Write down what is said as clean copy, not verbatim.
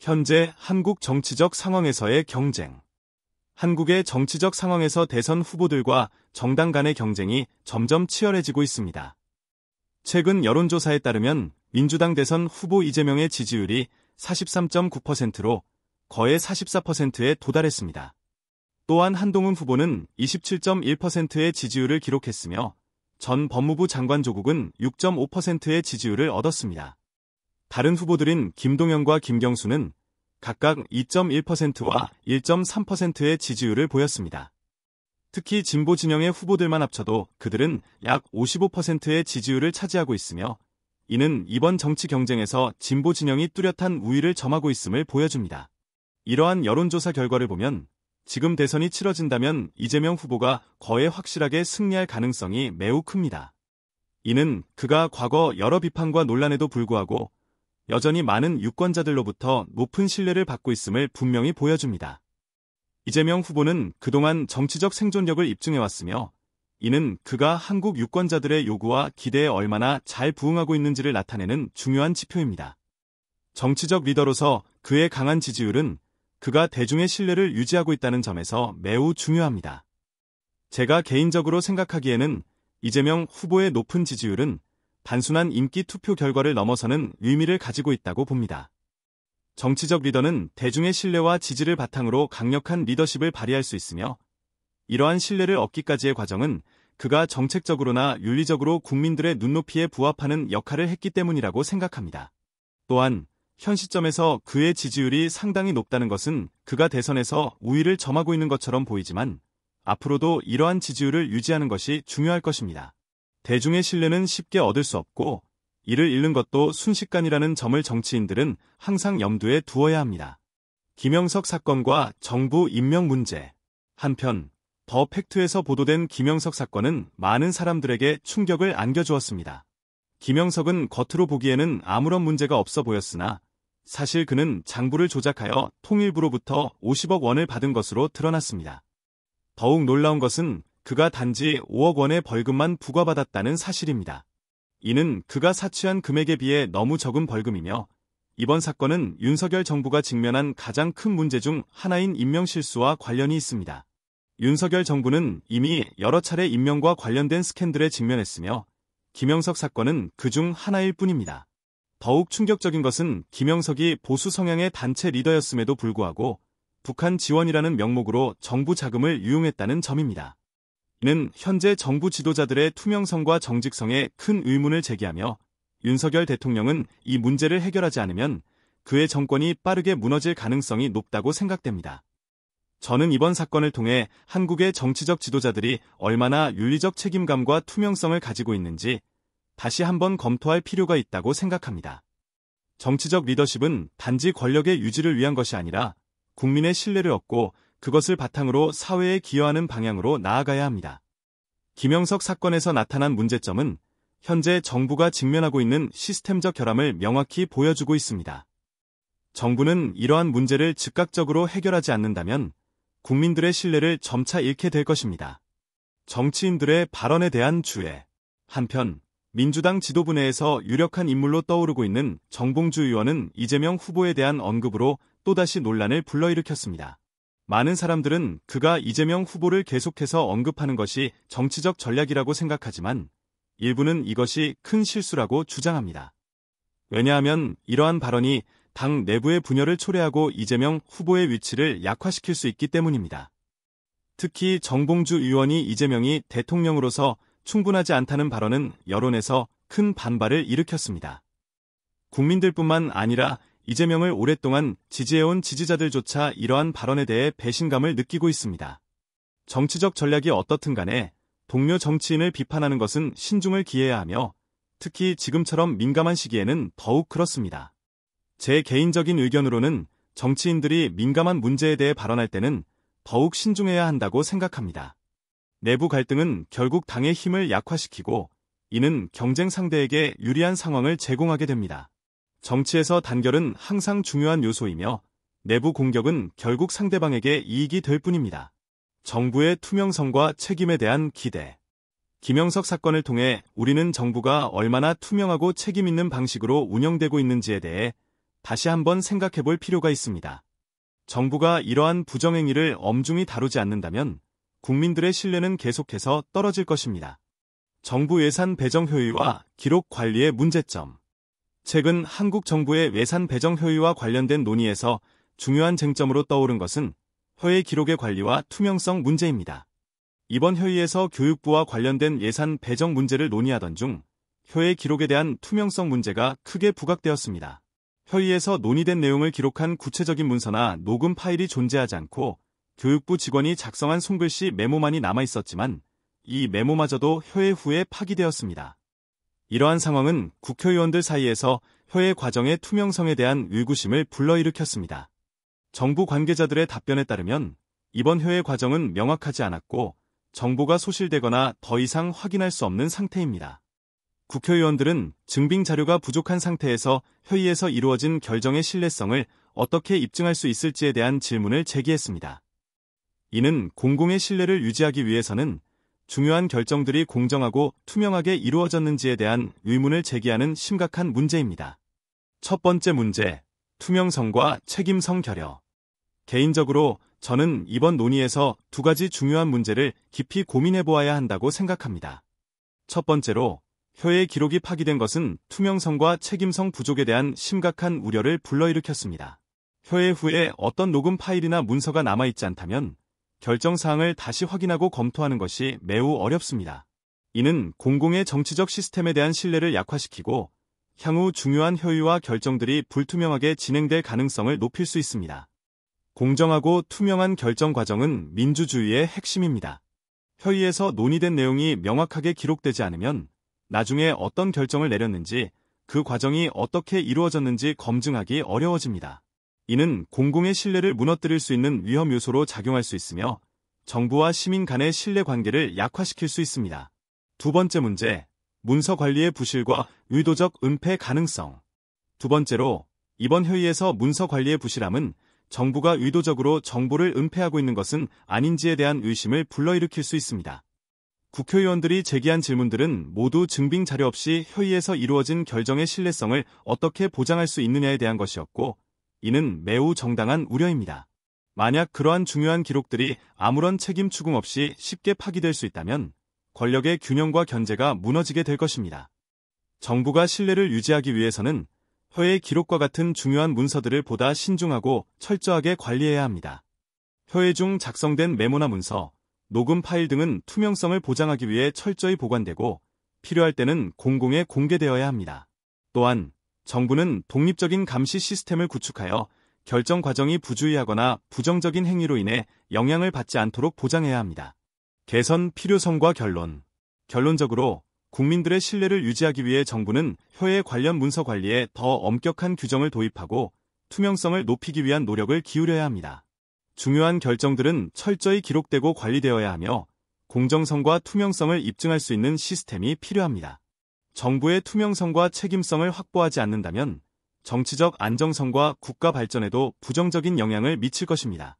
현재 한국 정치적 상황에서의 경쟁. 한국의 정치적 상황에서 대선 후보들과 정당 간의 경쟁이 점점 치열해지고 있습니다. 최근 여론조사에 따르면 민주당 대선 후보 이재명의 지지율이 43.9%로 거의 44%에 도달했습니다. 또한 한동훈 후보는 27.1%의 지지율을 기록했으며 전 법무부 장관 조국은 6.5%의 지지율을 얻었습니다. 다른 후보들인 김동연과 김경수는 각각 2.1%와 1.3%의 지지율을 보였습니다. 특히 진보 진영의 후보들만 합쳐도 그들은 약 55%의 지지율을 차지하고 있으며 이는 이번 정치 경쟁에서 진보 진영이 뚜렷한 우위를 점하고 있음을 보여줍니다. 이러한 여론조사 결과를 보면 지금 대선이 치러진다면 이재명 후보가 거의 확실하게 승리할 가능성이 매우 큽니다. 이는 그가 과거 여러 비판과 논란에도 불구하고 여전히 많은 유권자들로부터 높은 신뢰를 받고 있음을 분명히 보여줍니다. 이재명 후보는 그동안 정치적 생존력을 입증해왔으며 이는 그가 한국 유권자들의 요구와 기대에 얼마나 잘 부응하고 있는지를 나타내는 중요한 지표입니다. 정치적 리더로서 그의 강한 지지율은 그가 대중의 신뢰를 유지하고 있다는 점에서 매우 중요합니다. 제가 개인적으로 생각하기에는 이재명 후보의 높은 지지율은 단순한 인기 투표 결과를 넘어서는 의미를 가지고 있다고 봅니다. 정치적 리더는 대중의 신뢰와 지지를 바탕으로 강력한 리더십을 발휘할 수 있으며 이러한 신뢰를 얻기까지의 과정은 그가 정책적으로나 윤리적으로 국민들의 눈높이에 부합하는 역할을 했기 때문이라고 생각합니다. 또한 현 시점에서 그의 지지율이 상당히 높다는 것은 그가 대선에서 우위를 점하고 있는 것처럼 보이지만 앞으로도 이러한 지지율을 유지하는 것이 중요할 것입니다. 대중의 신뢰는 쉽게 얻을 수 없고 이를 잃는 것도 순식간이라는 점을 정치인들은 항상 염두에 두어야 합니다. 김영석 사건과 정부 임명 문제. 한편 더 팩트에서 보도된 김영석 사건은 많은 사람들에게 충격을 안겨주었습니다. 김영석은 겉으로 보기에는 아무런 문제가 없어 보였으나 사실 그는 장부를 조작하여 통일부로부터 50억 원을 받은 것으로 드러났습니다. 더욱 놀라운 것은 그가 단지 5억 원의 벌금만 부과받았다는 사실입니다. 이는 그가 사취한 금액에 비해 너무 적은 벌금이며 이번 사건은 윤석열 정부가 직면한 가장 큰 문제 중 하나인 임명실수와 관련이 있습니다. 윤석열 정부는 이미 여러 차례 임명과 관련된 스캔들에 직면했으며 김영석 사건은 그중 하나일 뿐입니다. 더욱 충격적인 것은 김영석이 보수 성향의 단체 리더였음에도 불구하고 북한 지원이라는 명목으로 정부 자금을 유용했다는 점입니다. 이는 현재 정부 지도자들의 투명성과 정직성에 큰 의문을 제기하며 윤석열 대통령은 이 문제를 해결하지 않으면 그의 정권이 빠르게 무너질 가능성이 높다고 생각됩니다. 저는 이번 사건을 통해 한국의 정치적 지도자들이 얼마나 윤리적 책임감과 투명성을 가지고 있는지 다시 한번 검토할 필요가 있다고 생각합니다. 정치적 리더십은 단지 권력의 유지를 위한 것이 아니라 국민의 신뢰를 얻고 그것을 바탕으로 사회에 기여하는 방향으로 나아가야 합니다. 김영석 사건에서 나타난 문제점은 현재 정부가 직면하고 있는 시스템적 결함을 명확히 보여주고 있습니다. 정부는 이러한 문제를 즉각적으로 해결하지 않는다면 국민들의 신뢰를 점차 잃게 될 것입니다. 정치인들의 발언에 대한 주의. 한편 민주당 지도부 내에서 유력한 인물로 떠오르고 있는 정봉주 의원은 이재명 후보에 대한 언급으로 또다시 논란을 불러일으켰습니다. 많은 사람들은 그가 이재명 후보를 계속해서 언급하는 것이 정치적 전략이라고 생각하지만 일부는 이것이 큰 실수라고 주장합니다. 왜냐하면 이러한 발언이 당 내부의 분열을 초래하고 이재명 후보의 위치를 약화시킬 수 있기 때문입니다. 특히 정봉주 의원이 이재명이 대통령으로서 충분하지 않다는 발언은 여론에서 큰 반발을 일으켰습니다. 국민들뿐만 아니라 이재명을 오랫동안 지지해온 지지자들조차 이러한 발언에 대해 배신감을 느끼고 있습니다. 정치적 전략이 어떻든 간에 동료 정치인을 비판하는 것은 신중을 기해야 하며 특히 지금처럼 민감한 시기에는 더욱 그렇습니다. 제 개인적인 의견으로는 정치인들이 민감한 문제에 대해 발언할 때는 더욱 신중해야 한다고 생각합니다. 내부 갈등은 결국 당의 힘을 약화시키고 이는 경쟁 상대에게 유리한 상황을 제공하게 됩니다. 정치에서 단결은 항상 중요한 요소이며 내부 공격은 결국 상대방에게 이익이 될 뿐입니다. 정부의 투명성과 책임에 대한 기대. 김영석 사건을 통해 우리는 정부가 얼마나 투명하고 책임 있는 방식으로 운영되고 있는지에 대해 다시 한번 생각해 볼 필요가 있습니다. 정부가 이러한 부정행위를 엄중히 다루지 않는다면 국민들의 신뢰는 계속해서 떨어질 것입니다. 정부 예산 배정 효율과 기록 관리의 문제점. 최근 한국 정부의 예산 배정 효율과 관련된 논의에서 중요한 쟁점으로 떠오른 것은 효의 기록의 관리와 투명성 문제입니다. 이번 회의에서 교육부와 관련된 예산 배정 문제를 논의하던 중 효의 기록에 대한 투명성 문제가 크게 부각되었습니다. 회의에서 논의된 내용을 기록한 구체적인 문서나 녹음 파일이 존재하지 않고 교육부 직원이 작성한 손글씨 메모만이 남아 있었지만 이 메모마저도 효의 후에 파기되었습니다. 이러한 상황은 국회의원들 사이에서 효의 과정의 투명성에 대한 의구심을 불러일으켰습니다. 정부 관계자들의 답변에 따르면 이번 효의 과정은 명확하지 않았고 정보가 소실되거나 더 이상 확인할 수 없는 상태입니다. 국회의원들은 증빙 자료가 부족한 상태에서 회의에서 이루어진 결정의 신뢰성을 어떻게 입증할 수 있을지에 대한 질문을 제기했습니다. 이는 공공의 신뢰를 유지하기 위해서는 중요한 결정들이 공정하고 투명하게 이루어졌는지에 대한 의문을 제기하는 심각한 문제입니다. 첫 번째 문제, 투명성과 책임성 결여. 개인적으로 저는 이번 논의에서 두 가지 중요한 문제를 깊이 고민해 보아야 한다고 생각합니다. 첫 번째로, 효의 기록이 파기된 것은 투명성과 책임성 부족에 대한 심각한 우려를 불러일으켰습니다. 효의 후에 어떤 녹음 파일이나 문서가 남아있지 않다면 결정사항을 다시 확인하고 검토하는 것이 매우 어렵습니다. 이는 공공의 정치적 시스템에 대한 신뢰를 약화시키고 향후 중요한 효의와 결정들이 불투명하게 진행될 가능성을 높일 수 있습니다. 공정하고 투명한 결정 과정은 민주주의의 핵심입니다. 회의에서 논의된 내용이 명확하게 기록되지 않으면 나중에 어떤 결정을 내렸는지 그 과정이 어떻게 이루어졌는지 검증하기 어려워집니다. 이는 공공의 신뢰를 무너뜨릴 수 있는 위험 요소로 작용할 수 있으며 정부와 시민 간의 신뢰 관계를 약화시킬 수 있습니다. 두 번째 문제, 문서 관리의 부실과 의도적 은폐 가능성. 두 번째로, 이번 회의에서 문서 관리의 부실함은 정부가 의도적으로 정보를 은폐하고 있는 것은 아닌지에 대한 의심을 불러일으킬 수 있습니다. 국회의원들이 제기한 질문들은 모두 증빙 자료 없이 회의에서 이루어진 결정의 신뢰성을 어떻게 보장할 수 있느냐에 대한 것이었고, 이는 매우 정당한 우려입니다. 만약 그러한 중요한 기록들이 아무런 책임 추궁 없이 쉽게 파기될 수 있다면 권력의 균형과 견제가 무너지게 될 것입니다. 정부가 신뢰를 유지하기 위해서는 효의 기록과 같은 중요한 문서들을 보다 신중하고 철저하게 관리해야 합니다. 효의 중 작성된 메모나 문서, 녹음 파일 등은 투명성을 보장하기 위해 철저히 보관되고 필요할 때는 공공에 공개되어야 합니다. 또한 정부는 독립적인 감시 시스템을 구축하여 결정 과정이 부주의하거나 부정적인 행위로 인해 영향을 받지 않도록 보장해야 합니다. 개선 필요성과 결론. 결론적으로 국민들의 신뢰를 유지하기 위해 정부는 효의 관련 문서 관리에 더 엄격한 규정을 도입하고 투명성을 높이기 위한 노력을 기울여야 합니다. 중요한 결정들은 철저히 기록되고 관리되어야 하며 공정성과 투명성을 입증할 수 있는 시스템이 필요합니다. 정부의 투명성과 책임성을 확보하지 않는다면 정치적 안정성과 국가 발전에도 부정적인 영향을 미칠 것입니다.